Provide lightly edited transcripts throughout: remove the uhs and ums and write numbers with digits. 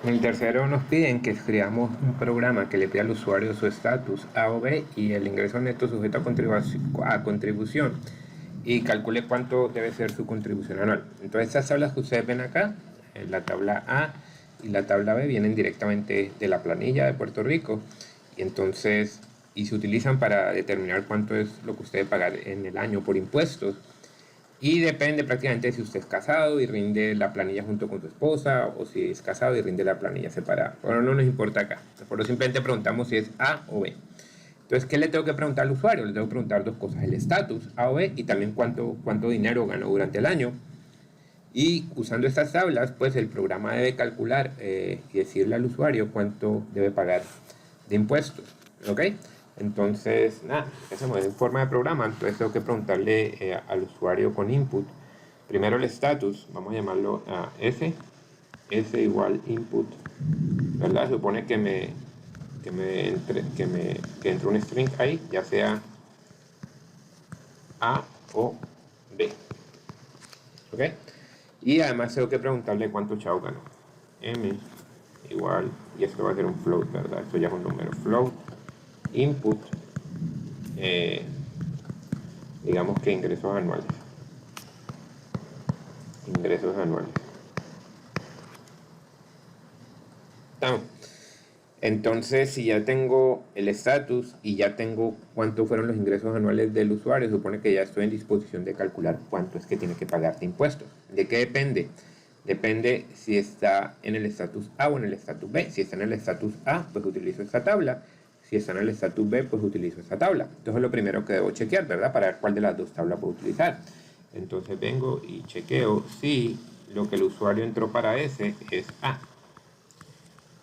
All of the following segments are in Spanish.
En el tercero nos piden que escribamos un programa que le pida al usuario su estatus A o B y el ingreso neto sujeto a contribución y calcule cuánto debe ser su contribución anual. Entonces estas tablas que ustedes ven acá, la tabla A y la tabla B vienen directamente de la planilla de Puerto Rico y entonces se utilizan para determinar cuánto es lo que usted debe pagar en el año por impuestos. Y depende prácticamente de si usted es casado y rinde la planilla junto con su esposa o si es casado y rinde la planilla separada. Bueno, no nos importa acá. Por eso simplemente preguntamos si es A o B. Entonces, ¿qué le tengo que preguntar al usuario? Le tengo que preguntar dos cosas, el estatus A o B y también cuánto dinero ganó durante el año. Y usando estas tablas, pues el programa debe calcular y decirle al usuario cuánto debe pagar de impuestos. ¿Ok? Entonces, nada, hacemos en forma de programa. Entonces tengo que preguntarle al usuario con input. Primero el status, vamos a llamarlo a S. S igual input. ¿Verdad? Supone que entre un string ahí, ya sea A o B. ¿Ok? Y además tengo que preguntarle cuánto chavo ganó. M igual, y esto va a ser un float, ¿verdad? Esto ya es un número. Float, input, digamos que ingresos anuales. Ingresos anuales. Estamos. Entonces, si ya tengo el estatus y ya tengo cuántos fueron los ingresos anuales del usuario, supone que ya estoy en disposición de calcular cuánto es que tiene que pagar de impuestos. ¿De qué depende? Depende si está en el estatus A o en el estatus B. Si está en el estatus A, pues utilizo esta tabla. Si está en el estatus B, pues utilizo esta tabla. Entonces es lo primero que debo chequear, ¿verdad? Para ver cuál de las dos tablas puedo utilizar. Entonces vengo y chequeo si lo que el usuario entró para S es A.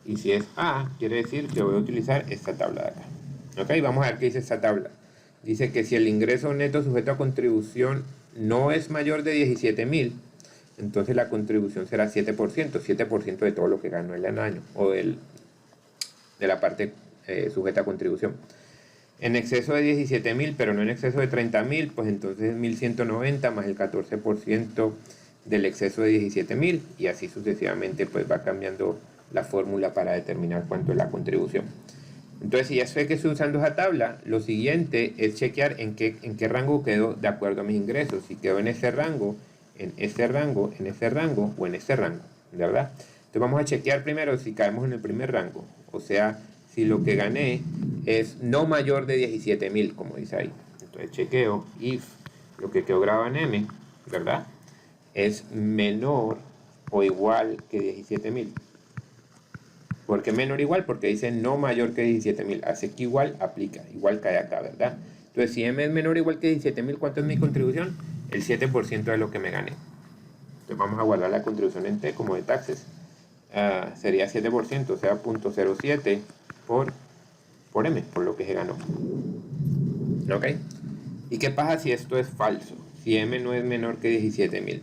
Y si es A, quiere decir que voy a utilizar esta tabla de acá. Ok, vamos a ver qué dice esta tabla. Dice que si el ingreso neto sujeto a contribución no es mayor de 17.000, entonces la contribución será 7%, 7% de todo lo que ganó el año, o de la parte sujeta a contribución. En exceso de 17.000, pero no en exceso de 30.000, pues entonces es 1.190 más el 14% del exceso de 17.000 y así sucesivamente pues va cambiando la fórmula para determinar cuánto es la contribución. Entonces, si ya sé que estoy usando esa tabla, lo siguiente es chequear en qué rango quedo de acuerdo a mis ingresos. Si quedo en ese rango, en ese rango, en ese rango o en ese rango, ¿verdad? Entonces vamos a chequear primero si caemos en el primer rango. O sea, si lo que gané es no mayor de 17.000, como dice ahí. Entonces chequeo if lo que quedó grabado en M, ¿verdad? Es menor o igual que 17.000. ¿Por qué menor igual? Porque dice no mayor que 17.000. Hace que igual aplica, igual cae acá, ¿verdad? Entonces, si M es menor o igual que 17.000, ¿cuánto es mi contribución? El 7% de lo que me gané. Entonces, vamos a guardar la contribución en T como de taxes. Sería 7%, o sea, 0.07 por M, por lo que se ganó. ¿Ok? ¿Y qué pasa si esto es falso? Si M no es menor que 17.000.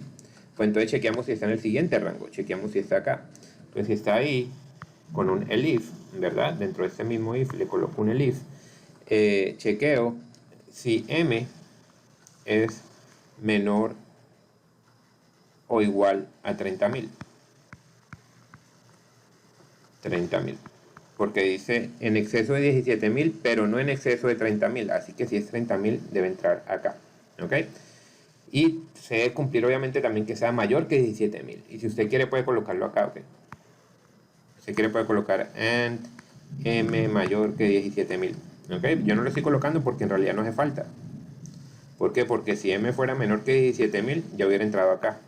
Pues entonces chequeamos si está en el siguiente rango. Chequeamos si está acá. Entonces, si está ahí, con un elif, ¿verdad? Dentro de este mismo if le coloco un elif. Chequeo si M es menor o igual a 30.000. 30.000. Porque dice en exceso de 17.000, pero no en exceso de 30.000. Así que si es 30.000, debe entrar acá. ¿Ok? Y se debe cumplir obviamente también que sea mayor que 17.000. Y si usted quiere puede colocarlo acá, ¿ok? Si quiere puede colocar and M mayor que 17.000. ¿Ok? Yo no lo estoy colocando porque en realidad no hace falta. ¿Por qué? Porque si M fuera menor que 17.000, ya hubiera entrado acá.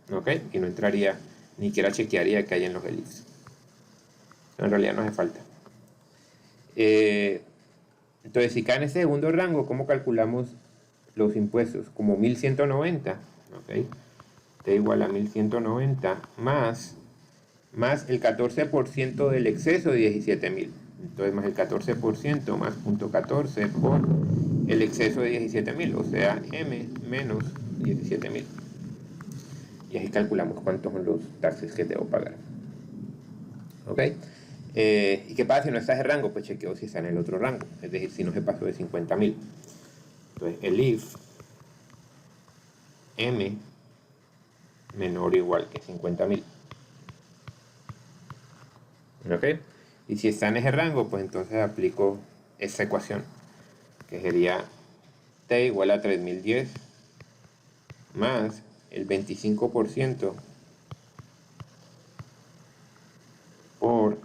¿Ok? Y no entraría, ni siquiera chequearía que hay en los elifs. En realidad no hace falta. Entonces, si cae en ese segundo rango, ¿cómo calculamos los impuestos? Como 1.190. ¿Ok? T igual a 1.190 más el 14% del exceso de 17.000. Entonces, más el 14% más 0.14 por el exceso de 17.000, o sea, M menos 17.000. Y así calculamos cuántos son los taxes que debo pagar. ¿Ok? ¿Y qué pasa si no está en ese rango? Pues chequeo si está en el otro rango, es decir, si no se pasó de 50.000. Entonces, el if M menor o igual que 50.000. ¿Ok? Y si está en ese rango, pues entonces aplico esta ecuación, que sería t igual a 3010 más el 25% por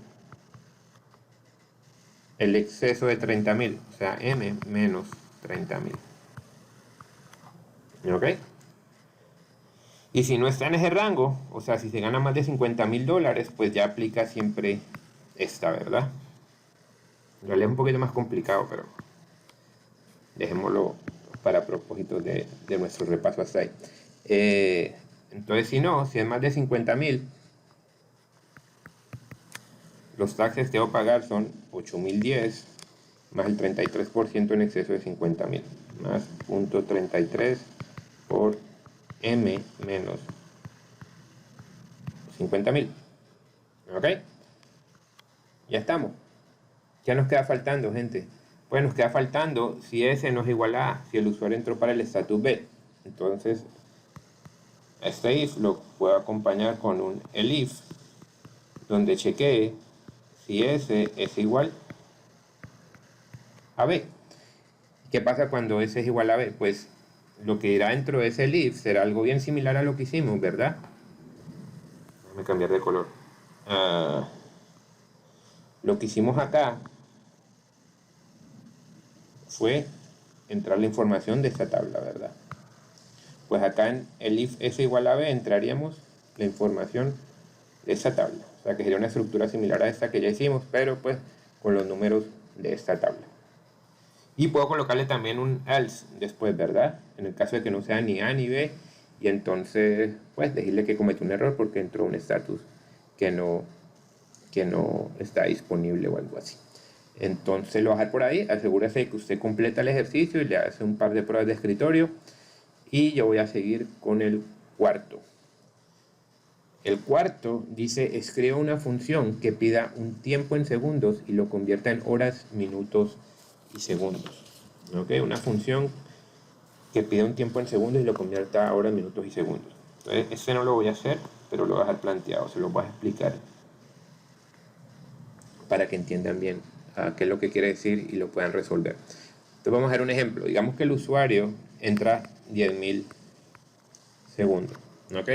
el exceso de 30.000, o sea, m menos 30.000. ¿Ok? Y si no está en ese rango, o sea, si se gana más de $50.000, pues ya aplica siempre esta, ¿verdad? En realidad es un poquito más complicado, pero dejémoslo para propósitos de nuestro repaso hasta ahí. Entonces, si no, si es más de 50.000, los taxes que debo pagar son 8.010 más el 33% en exceso de 50.000, más 0.33 por m menos 50.000. ¿Ok? Ya estamos. ¿Qué nos queda faltando, gente? Pues nos queda faltando si S no es igual a A, si el usuario entró para el estatus B. Entonces, este if lo puedo acompañar con un elif, donde chequee si S es igual a B. ¿Qué pasa cuando S es igual a B? Pues lo que irá dentro de ese elif será algo bien similar a lo que hicimos, ¿verdad? Déjame cambiar de color. Lo que hicimos acá fue entrar la información de esta tabla, ¿verdad? Pues acá en el if S igual a B entraríamos la información de esta tabla. O sea que sería una estructura similar a esta que ya hicimos, pero pues con los números de esta tabla. Y puedo colocarle también un else después, ¿verdad? En el caso de que no sea ni A ni B, y entonces pues decirle que cometió un error porque entró un estatus que no está disponible o algo así. Entonces lo voy a dejar por ahí, asegúrese de que usted completa el ejercicio y le hace un par de pruebas de escritorio. Y yo voy a seguir con el cuarto. El cuarto dice, escriba una función que pida un tiempo en segundos y lo convierta en horas, minutos y segundos. ¿Ok? Una función que pida un tiempo en segundos y lo convierta a horas, minutos y segundos. Entonces, este no lo voy a hacer, pero lo voy a dejar planteado, se lo voy a explicar para que entiendan bien qué es lo que quiere decir y lo puedan resolver. Entonces vamos a ver un ejemplo. Digamos que el usuario entra 10.000 segundos. ¿Ok?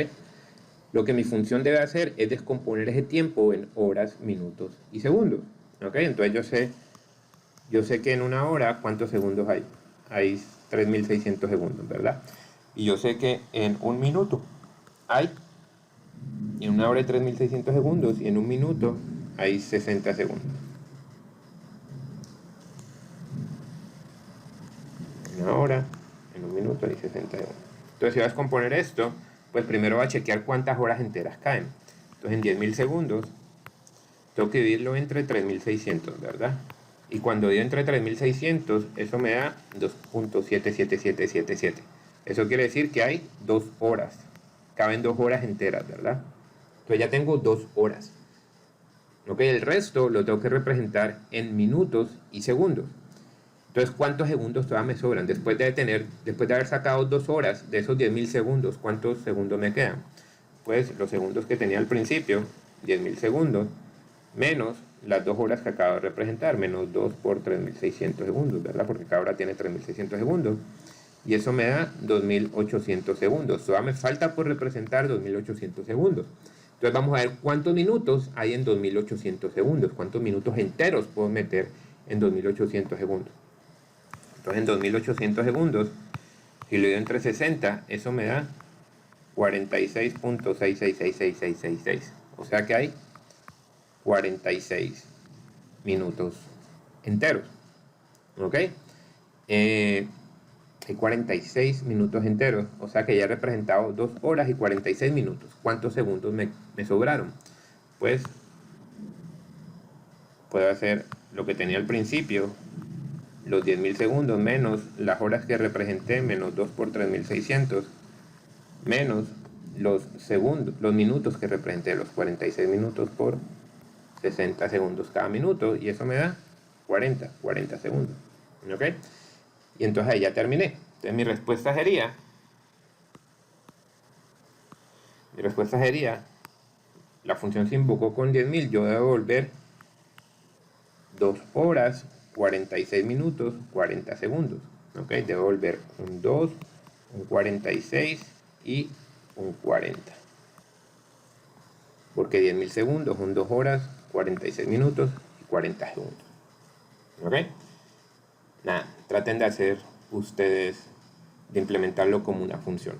Lo que mi función debe hacer es descomponer ese tiempo en horas, minutos y segundos. ¿Ok? Entonces yo sé que en una hora, ¿cuántos segundos hay? Hay 3.600 segundos, ¿verdad? Y yo sé que en un minuto hay, en una hora hay 3.600 segundos y en un minuto hay 60 segundos. En una hora, en un minuto hay 60 segundos. Entonces si vas a descomponer esto, pues primero va a chequear cuántas horas enteras caen. Entonces en 10.000 segundos tengo que dividirlo entre 3.600, ¿verdad? Y cuando divido entre 3.600, eso me da 2.77777. Eso quiere decir que hay 2 horas. Caben 2 horas enteras, ¿verdad? Entonces ya tengo 2 horas. ¿Ok? El resto lo tengo que representar en minutos y segundos. Entonces, ¿cuántos segundos todavía me sobran? Después de haber sacado 2 horas de esos 10.000 segundos, ¿cuántos segundos me quedan? Pues los segundos que tenía al principio, 10.000 segundos, menos las 2 horas que acabo de representar, menos 2 por 3.600 segundos, ¿verdad? Porque cada hora tiene 3.600 segundos. Y eso me da 2.800 segundos. Todavía me falta por representar 2.800 segundos. Entonces vamos a ver cuántos minutos hay en 2.800 segundos. Cuántos minutos enteros puedo meter en 2.800 segundos. Entonces en 2.800 segundos, si lo divido entre 60, eso me da 46.6666666. O sea que hay 46 minutos enteros. ¿Ok? Hay 46 minutos enteros. O sea que ya he representado 2 horas y 46 minutos. ¿Cuántos segundos me sobraron? Pues puedo hacer lo que tenía al principio, los 10.000 segundos menos las horas que representé, menos 2 por 3.600, menos los minutos que representé, los 46 minutos por 60 segundos cada minuto, y eso me da 40 segundos. ¿Ok? Y entonces ahí ya terminé. Entonces mi respuesta sería, la función se invocó con 10.000, yo debo devolver 2 horas, 46 minutos, 40 segundos. ¿Ok? Debo volver un 2, un 46 y un 40. Porque 10.000 segundos son 2 horas, 46 minutos y 40 segundos. ¿Ok? Nada, traten de hacer ustedes, de implementarlo como una función.